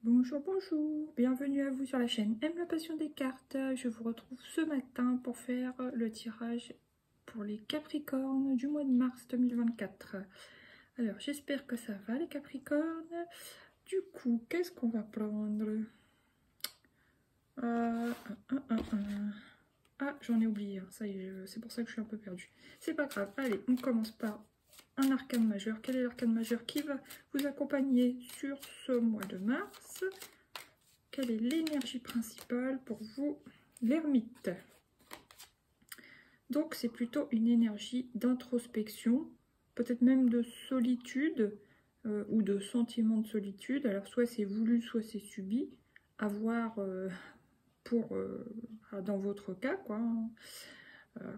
Bonjour, bonjour, bienvenue à vous sur la chaîne Aime la passion des cartes. Je vous retrouve ce matin pour faire le tirage pour les Capricornes du mois de mars 2024. Alors, j'espère que ça va les Capricornes. Du coup, qu'est-ce qu'on va prendre? Ah, j'en ai oublié, ça y est, c'est pour ça que je suis un peu perdue. C'est pas grave, allez, on commence par un arcane majeur. Quel est l'arcane majeur qui va vous accompagner sur ce mois de mars? Quelle est l'énergie principale pour vous, l'ermite? Donc c'est plutôt une énergie d'introspection, peut-être même de solitude ou de sentiment de solitude. Alors soit c'est voulu, soit c'est subi, à voir dans votre cas, quoi, hein,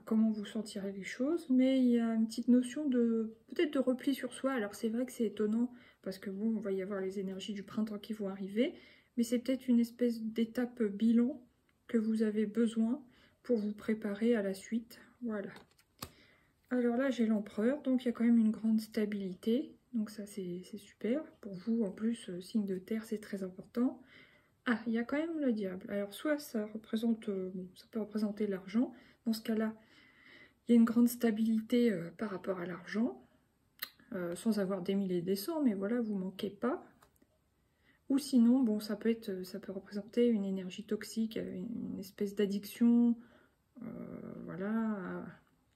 comment vous sentirez les choses. Mais il y a une petite notion de peut-être de repli sur soi. Alors c'est vrai que c'est étonnant parce que bon, on va y avoir les énergies du printemps qui vont arriver, mais c'est peut-être une espèce d'étape bilan que vous avez besoin pour vous préparer à la suite. Voilà. Alors là, j'ai l'empereur, donc il y a quand même une grande stabilité. Donc ça, c'est super. Pour vous, en plus, signe de terre, c'est très important. Ah, il y a quand même le diable. Alors soit ça représente, bon, ça peut représenter l'argent. Dans ce cas-là, il y a une grande stabilité par rapport à l'argent, sans avoir des milliers et des cents, mais voilà, vous manquez pas. Ou sinon, bon, ça peut représenter une énergie toxique, une espèce d'addiction, voilà,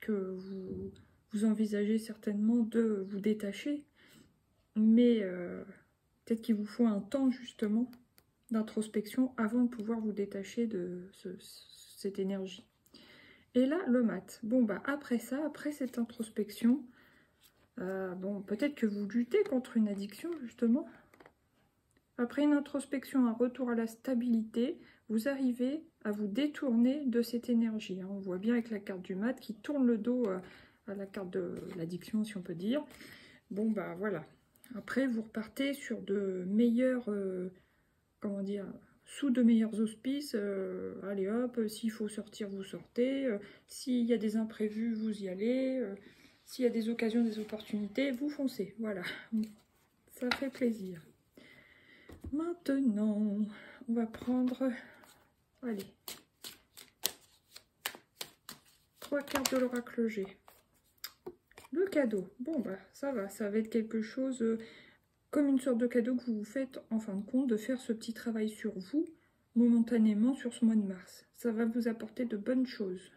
que vous envisagez certainement de vous détacher, mais peut-être qu'il vous faut un temps justement d'introspection avant de pouvoir vous détacher de cette énergie. Et là, le mat. Bon, bah après ça, après cette introspection, bon, peut-être que vous luttez contre une addiction justement. Après une introspection, un retour à la stabilité, vous arrivez à vous détourner de cette énergie. On voit bien avec la carte du mat qui tourne le dos à la carte de l'addiction, si on peut dire. Bon, bah voilà. Après, vous repartez sur de meilleurs, comment dire, sous de meilleurs auspices. Allez hop, s'il faut sortir, vous sortez. S'il y a des imprévus, vous y allez. S'il y a des occasions, des opportunités, vous foncez. Voilà. Ça fait plaisir. Maintenant, on va prendre, allez, 3 cartes de l'oracle G. Le cadeau, bon bah ça va être quelque chose comme une sorte de cadeau que vous vous faites en fin de compte, de faire ce petit travail sur vous, momentanément sur ce mois de mars. Ça va vous apporter de bonnes choses.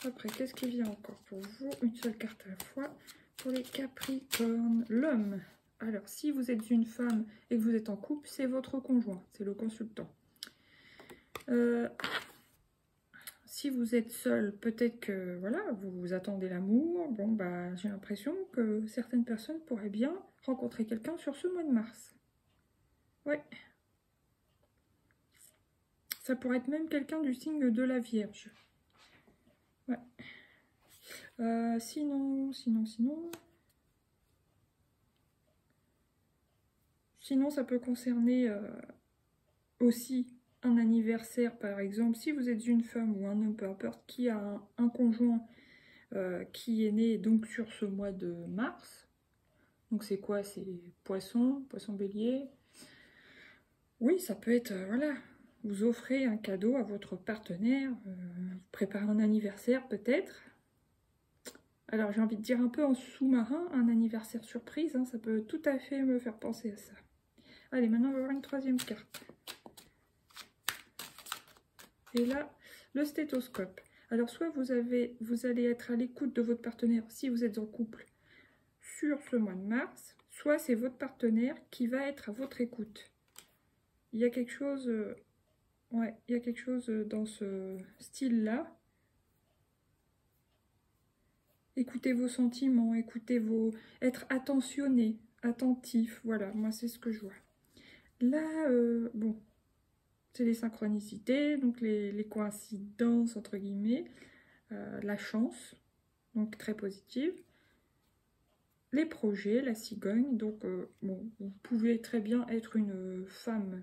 Après, qu'est-ce qui vient encore pour vous? Une seule carte à la fois. Pour les Capricornes, l'homme. Alors, si vous êtes une femme et que vous êtes en couple, c'est votre conjoint, c'est le consultant. Si vous êtes seul, peut-être que voilà, vous attendez l'amour. Bon, bah, j'ai l'impression que certaines personnes pourraient bien rencontrer quelqu'un sur ce mois de mars. Ouais. Ça pourrait être même quelqu'un du signe de la Vierge. Ouais. Sinon, ça peut concerner aussi un anniversaire, par exemple. Si vous êtes une femme ou un homme, peu importe, qui a un conjoint qui est né donc sur ce mois de mars. Donc c'est quoi? C'est poisson, bélier. Oui, ça peut être, voilà, vous offrez un cadeau à votre partenaire, vous préparez un anniversaire peut-être. Alors j'ai envie de dire un peu en sous-marin, un anniversaire surprise, hein, ça peut tout à fait me faire penser à ça. Allez, maintenant on va voir une troisième carte. Et là, le stéthoscope. Alors soit vous allez être à l'écoute de votre partenaire si vous êtes en couple sur ce mois de mars, soit c'est votre partenaire qui va être à votre écoute. Il y a quelque chose, ouais, il y a quelque chose dans ce style-là. Écoutez vos sentiments, être attentionné, attentif, voilà, moi c'est ce que je vois. Là, bon, c'est les synchronicités, donc les coïncidences, entre guillemets, la chance, donc très positive. Les projets, la cigogne, donc bon, vous pouvez très bien être une femme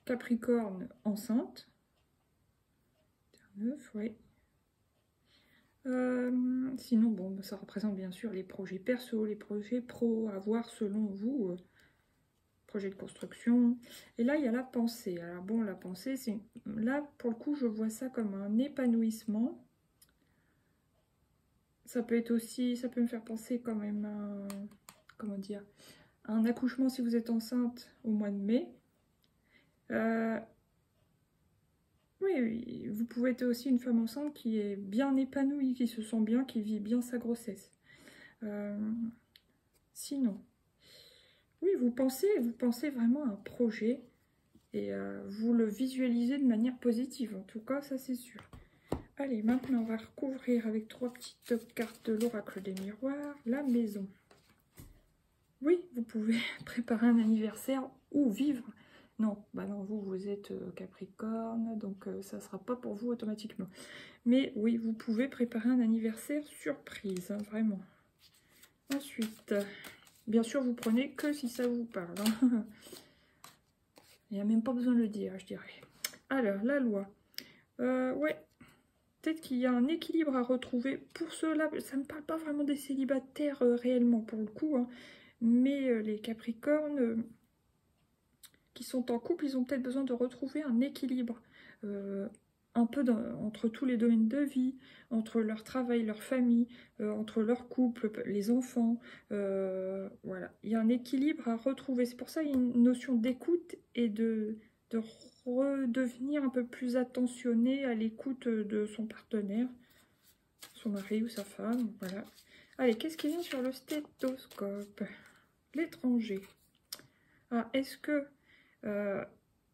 Capricorne enceinte. 9, oui. Sinon, bon, ça représente bien sûr les projets perso, les projets pro, à voir selon vous. projet de construction. Et là, il y a la pensée. Alors bon, la pensée, c'est là, pour le coup, je vois ça comme un épanouissement. Ça peut être aussi, ça peut me faire penser quand même à, comment dire, à un accouchement si vous êtes enceinte au mois de mai. Oui, vous pouvez être aussi une femme enceinte qui est bien épanouie, qui se sent bien, qui vit bien sa grossesse. Sinon, oui, vous pensez vraiment à un projet et vous le visualisez de manière positive. En tout cas, ça c'est sûr. Allez, maintenant on va recouvrir avec 3 petites cartes de l'oracle des miroirs, la maison. Oui, vous pouvez préparer un anniversaire ou vivre. Non, bah non, vous êtes Capricorne, donc ça ne sera pas pour vous automatiquement. Mais oui, vous pouvez préparer un anniversaire surprise, hein, vraiment. Ensuite, bien sûr, vous prenez que si ça vous parle. Hein. Il n'y a même pas besoin de le dire, je dirais. Alors, la loi. Ouais, peut-être qu'il y a un équilibre à retrouver. Pour cela, ça ne me parle pas vraiment des célibataires réellement, pour le coup. Hein. Mais les Capricornes qui sont en couple, ils ont peut-être besoin de retrouver un équilibre. Un peu entre tous les domaines de vie, entre leur travail, leur famille, entre leur couple, les enfants. Voilà, il y a un équilibre à retrouver. C'est pour ça qu'il y a une notion d'écoute et de redevenir un peu plus attentionné à l'écoute de son partenaire, son mari ou sa femme. Voilà. Allez, qu'est-ce qui vient sur le stéthoscope? L'étranger. Ah, est-ce que...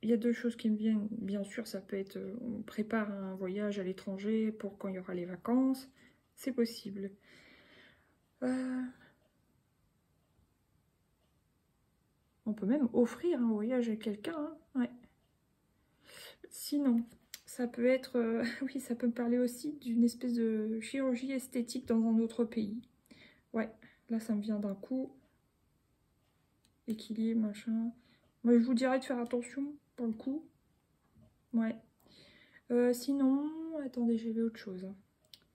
il y a 2 choses qui me viennent, bien sûr, ça peut être, on prépare un voyage à l'étranger pour quand il y aura les vacances, c'est possible. On peut même offrir un voyage à quelqu'un, hein, ouais. Sinon, ça peut être, oui, ça peut me parler aussi d'une espèce de chirurgie esthétique dans un autre pays. Ouais, là ça me vient d'un coup. Équilibre, machin. Moi je vous dirais de faire attention, pour le coup. Ouais. Sinon, attendez, j'avais autre chose.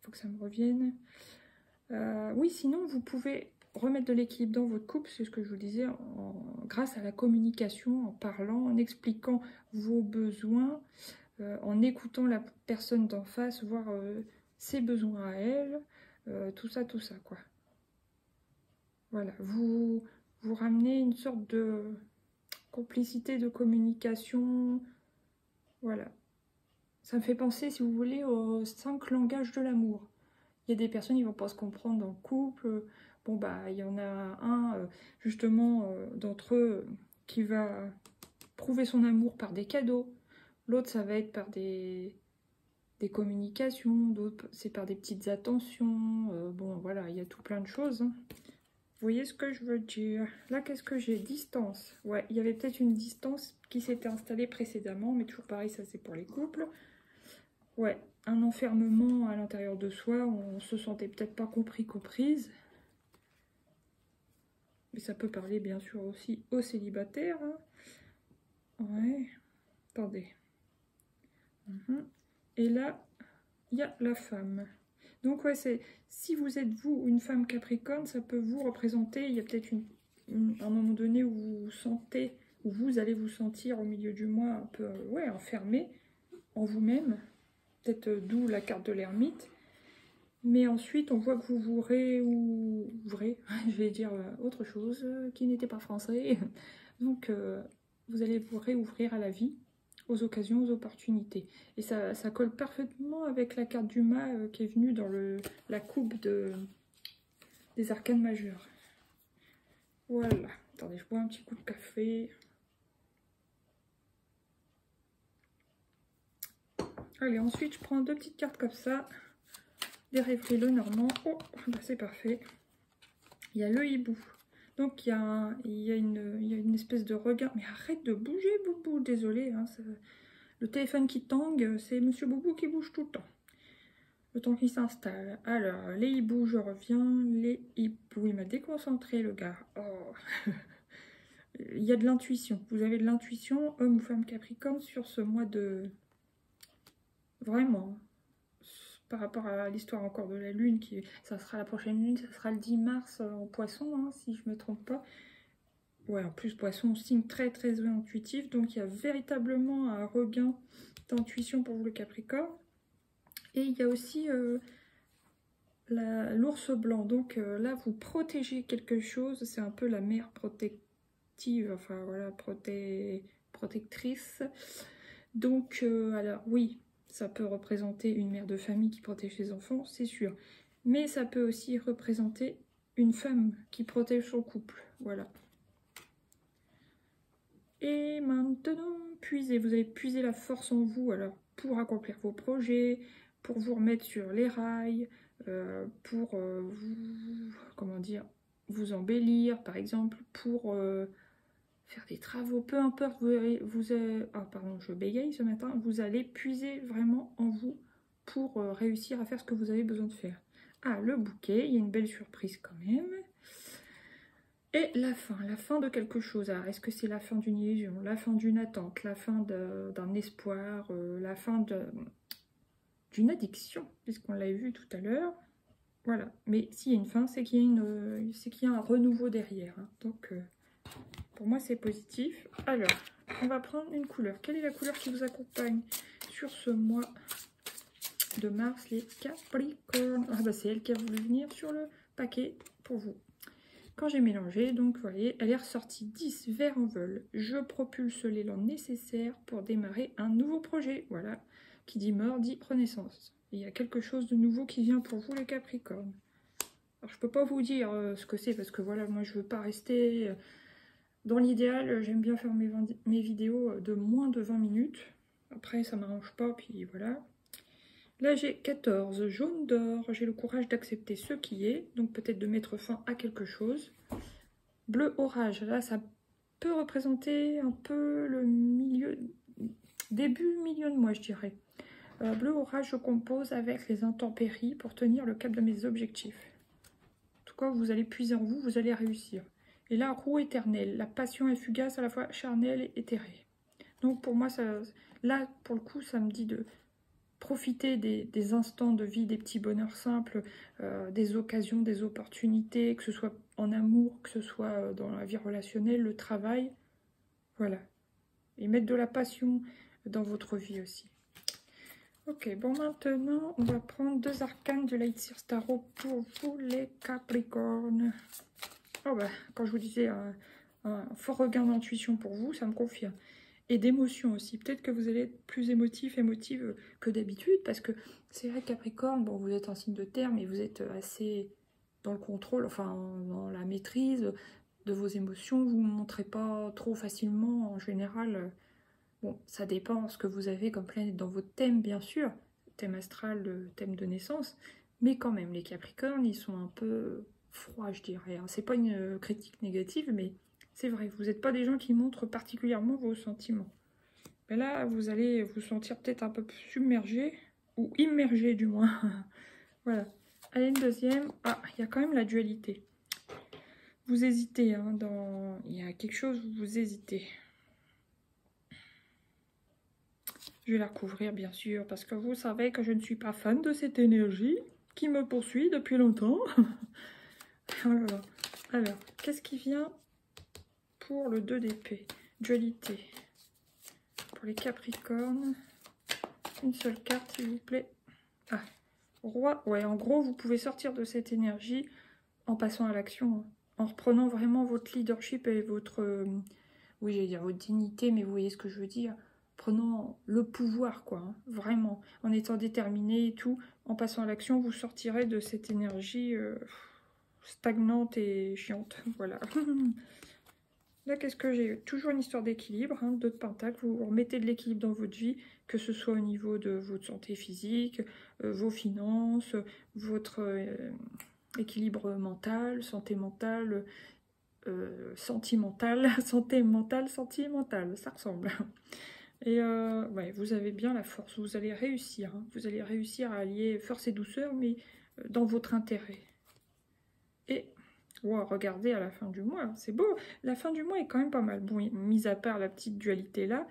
Faut que ça me revienne. Oui, sinon, vous pouvez remettre de l'équilibre dans votre couple, c'est ce que je vous disais, grâce à la communication, en parlant, en expliquant vos besoins, en écoutant la personne d'en face, voir ses besoins à elle, tout ça, quoi. Voilà, vous ramenez une sorte de complicité de communication, voilà. Ça me fait penser, si vous voulez, aux 5 langages de l'amour. Il y a des personnes qui ne vont pas se comprendre dans le couple. Bon, bah, il y en a un, justement, d'entre eux qui va prouver son amour par des cadeaux. L'autre, ça va être par des communications. D'autres, c'est par des petites attentions. Bon, voilà, il y a tout plein de choses. Hein. Vous voyez ce que je veux dire? Là, qu'est-ce que j'ai? Distance. Ouais, il y avait peut-être une distance qui s'était installée précédemment, mais toujours pareil, ça c'est pour les couples. Ouais, un enfermement à l'intérieur de soi, on se sentait peut-être pas compris, comprise. Mais ça peut parler bien sûr aussi aux célibataires. Hein. Ouais, attendez. Et là, il y a la femme. Donc ouais, c'est si vous êtes vous une femme capricorne, ça peut vous représenter, il y a peut-être un moment donné où vous vous sentez, où vous allez vous sentir au milieu du mois un peu ouais, enfermé en vous-même. Peut-être d'où la carte de l'ermite. Mais ensuite, on voit que vous vous réouvrez, je vais dire autre chose qui n'était pas français. Donc, vous allez vous réouvrir à la vie, aux occasions, aux opportunités. Et ça colle parfaitement avec la carte du mât qui est venue dans la coupe des arcanes majeurs. Voilà. Attendez, je bois un petit coup de café. Allez, ensuite, je prends 2 petites cartes comme ça. Des rêveries le normand. Oh, bah c'est parfait. Il y a le hibou. Donc il y a une espèce de regard. Mais arrête de bouger, Boubou. Désolé. Hein, le téléphone qui tangue, c'est Monsieur Boubou qui bouge tout le temps. Le temps qu'il s'installe. Alors, les hiboux, je reviens. Les hiboux, il m'a déconcentré, le gars. Oh. Il y a de l'intuition. Vous avez de l'intuition, homme ou femme capricorne, sur ce mois de... Vraiment. Par rapport à l'histoire encore de la lune, ça sera la prochaine lune, ça sera le 10 mars en poisson, hein, si je ne me trompe pas. ouais, en plus, Poisson, signe très très intuitif, donc il y a véritablement un regain d'intuition pour vous, le Capricorne. Et il y a aussi l'ours blanc, donc là, vous protégez quelque chose, c'est un peu la mère protective, enfin voilà, protectrice. Donc, alors oui, ça peut représenter une mère de famille qui protège ses enfants, c'est sûr. Mais ça peut aussi représenter une femme qui protège son couple, voilà. Et maintenant, puisez. Vous allez puiser la force en vous, alors, pour accomplir vos projets, pour vous remettre sur les rails, pour vous, comment dire, vous embellir, par exemple, pour faire des travaux, peu importe, ah pardon, je bégaye ce matin, vous allez puiser vraiment en vous pour réussir à faire ce que vous avez besoin de faire. Ah, le bouquet, il y a une belle surprise quand même. Et la fin de quelque chose. Ah, est-ce que c'est la fin d'une illusion, la fin d'une attente, la fin d'un espoir, la fin d'une addiction, puisqu'on l'a vu tout à l'heure. Voilà, mais s'il y a une fin, c'est qu'il y a un renouveau derrière. Hein. Donc, pour moi, c'est positif. Alors, on va prendre une couleur. Quelle est la couleur qui vous accompagne sur ce mois de mars, les Capricornes? Ah bah, c'est elle qui a voulu venir sur le paquet pour vous. Quand j'ai mélangé, donc vous voyez, elle est ressortie 10 vert en vol. Je propulse l'élan nécessaire pour démarrer un nouveau projet. Voilà, qui dit mort dit renaissance. Il y a quelque chose de nouveau qui vient pour vous, les Capricornes. Alors, je peux pas vous dire ce que c'est parce que voilà, moi je veux pas rester... Dans l'idéal, j'aime bien faire mes vidéos de moins de 20 minutes. Après, ça m'arrange pas, puis voilà. Là, j'ai 14, jaune d'or. J'ai le courage d'accepter ce qui est, donc peut-être de mettre fin à quelque chose. Bleu orage, là, ça peut représenter un peu le milieu, début, milieu de mois, je dirais. Bleu orage, je compose avec les intempéries pour tenir le cap de mes objectifs. En tout cas, vous allez puiser en vous, vous allez réussir. Et là, roue éternelle, la passion est fugace, à la fois charnelle et éthérée. Donc pour moi, là, pour le coup, ça me dit de profiter des instants de vie, des petits bonheurs simples, des occasions, des opportunités, que ce soit en amour, que ce soit dans la vie relationnelle, le travail. Voilà. Et mettre de la passion dans votre vie aussi. Ok, bon, maintenant, on va prendre 2 arcanes de Lightseer Tarot pour vous, les Capricornes. Oh bah, quand je vous disais un fort regain d'intuition pour vous, ça me confirme. Et d'émotion aussi. Peut-être que vous allez être plus émotive que d'habitude, parce que c'est vrai, Capricorne, bon, vous êtes un signe de terre, mais vous êtes assez dans le contrôle, enfin, dans la maîtrise de vos émotions. Vous ne montrez pas trop facilement, en général. Bon, ça dépend ce que vous avez comme planète dans votre thème, bien sûr. Thème astral, le thème de naissance. Mais quand même, les Capricornes, ils sont un peu... froid, je dirais. C'est pas une critique négative, mais c'est vrai, vous n'êtes pas des gens qui montrent particulièrement vos sentiments. Mais là, vous allez vous sentir peut-être un peu plus submergé, ou immergé du moins. Voilà. Allez, une deuxième. Ah, il y a quand même la dualité. Vous hésitez, hein, il y a quelque chose, vous hésitez. Je vais la recouvrir, bien sûr, parce que vous savez que je ne suis pas fan de cette énergie qui me poursuit depuis longtemps. Alors, qu'est-ce qui vient pour le 2 d'épée? Dualité. Pour les Capricornes, une seule carte, s'il vous plaît. Ah, roi. Ouais, en gros, vous pouvez sortir de cette énergie en passant à l'action, hein, en reprenant vraiment votre leadership et votre... oui, j'allais dire votre dignité, mais vous voyez ce que je veux dire. Prenant le pouvoir, quoi, hein, vraiment. En étant déterminé et tout, en passant à l'action, vous sortirez de cette énergie... stagnante et chiante, voilà. Là, qu'est-ce que j'ai? Toujours une histoire d'équilibre, hein, 2 de Pentacle. Vous remettez de l'équilibre dans votre vie, que ce soit au niveau de votre santé physique, vos finances, votre équilibre mental, santé mentale, sentimentale, santé mentale, sentimentale, ça ressemble. Et ouais, vous avez bien la force, vous allez réussir, hein, vous allez réussir à allier force et douceur, mais dans votre intérêt. Et wow, regardez à la fin du mois, c'est beau. La fin du mois est quand même pas mal. Bon, mis à part la petite dualité là,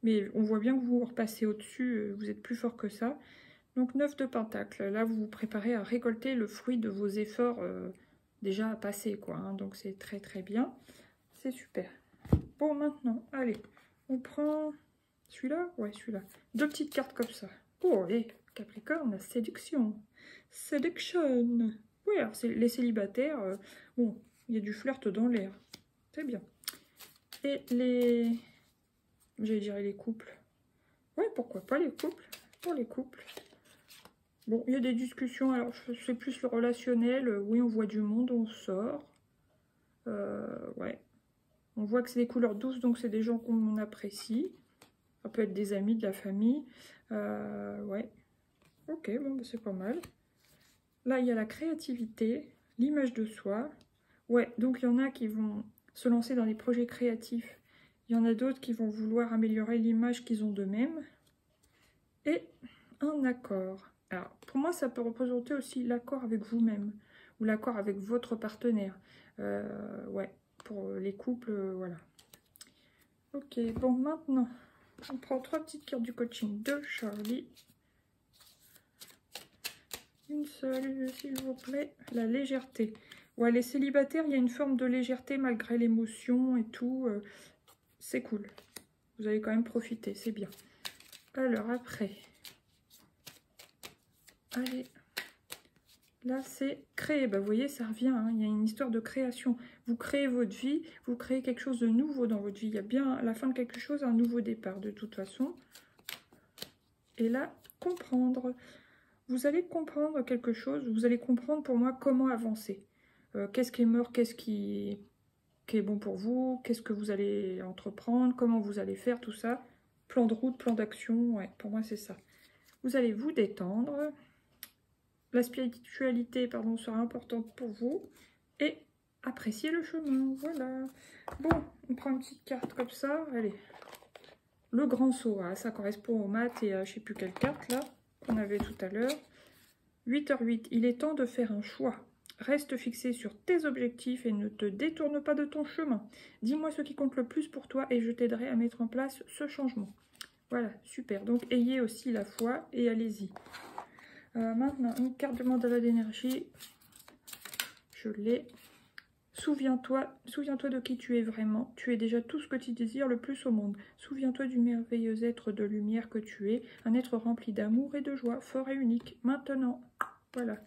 mais on voit bien que vous repassez au-dessus, vous êtes plus fort que ça. Donc 9 de Pentacle, là vous vous préparez à récolter le fruit de vos efforts déjà passés, quoi. Hein, donc c'est très très bien. c'est super. Bon, maintenant, allez, on prend celui-là. Ouais, celui-là. 2 petites cartes comme ça. Oh, les Capricorne, la séduction. Seduction. Oui, alors les célibataires, bon, il y a du flirt dans l'air. C'est bien. Et les... J'allais dire les couples. Ouais, pourquoi pas les couples. Pour les couples. Bon, il y a des discussions, alors c'est plus le relationnel. Oui, on voit du monde, on sort. Ouais. On voit que c'est des couleurs douces, donc c'est des gens qu'on apprécie. Ça peut être des amis, de la famille. Ouais. Ok, bon, bah, c'est pas mal. Là, il y a la créativité, l'image de soi. Ouais, donc il y en a qui vont se lancer dans des projets créatifs. Il y en a d'autres qui vont vouloir améliorer l'image qu'ils ont d'eux-mêmes. Et un accord. Alors, pour moi, ça peut représenter aussi l'accord avec vous-même ou l'accord avec votre partenaire. Ouais, pour les couples, voilà. Ok, bon, maintenant, on prend 3 petites cartes du coaching de Charlie. Une seule, s'il vous plaît. La légèreté. Ouais, les célibataires, il y a une forme de légèreté malgré l'émotion et tout. C'est cool. Vous allez quand même profiter, c'est bien. Alors, après... Allez, là c'est créer, bah, vous voyez ça revient, hein. Il y a une histoire de création, vous créez votre vie, vous créez quelque chose de nouveau dans votre vie, il y a bien à la fin de quelque chose un nouveau départ de toute façon. Et là, comprendre, vous allez comprendre quelque chose, vous allez comprendre pour moi comment avancer, qu'est-ce qui est mort, qu'est-ce qui est bon pour vous, qu'est-ce que vous allez entreprendre, comment vous allez faire tout ça, plan de route, plan d'action, ouais, pour moi c'est ça. Vous allez vous détendre. La spiritualité, pardon, sera importante pour vous. Et apprécier le chemin. Voilà. Bon, on prend une petite carte comme ça. Allez. Le grand saut. Hein, ça correspond au mat et à je ne sais plus quelle carte là qu'on avait tout à l'heure. 8h08. Il est temps de faire un choix. Reste fixé sur tes objectifs et ne te détourne pas de ton chemin. Dis-moi ce qui compte le plus pour toi et je t'aiderai à mettre en place ce changement. Voilà, super. Donc, ayez aussi la foi et allez-y. Maintenant, une carte de mandala d'énergie. Je l'ai. Souviens-toi de qui tu es vraiment. Tu es déjà tout ce que tu désires le plus au monde. Souviens-toi du merveilleux être de lumière que tu es. Un être rempli d'amour et de joie, fort et unique. Maintenant, voilà.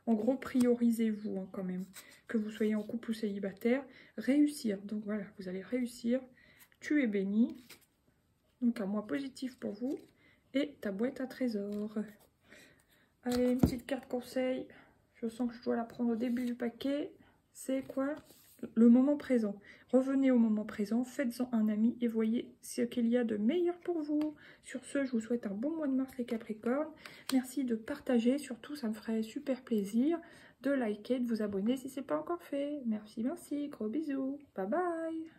En gros, priorisez-vous hein, quand même. Que vous soyez en couple ou célibataire. Réussir. Donc voilà, vous allez réussir. Tu es béni. Donc un mois positif pour vous. Et ta boîte à trésors. Allez, une petite carte conseil. Je sens que je dois la prendre au début du paquet. C'est quoi? Le moment présent. Revenez au moment présent, faites-en un ami et voyez ce qu'il y a de meilleur pour vous. Sur ce, je vous souhaite un bon mois de mars les Capricornes. Merci de partager, surtout ça me ferait super plaisir de liker, de vous abonner si ce n'est pas encore fait. Merci, merci, gros bisous. Bye bye.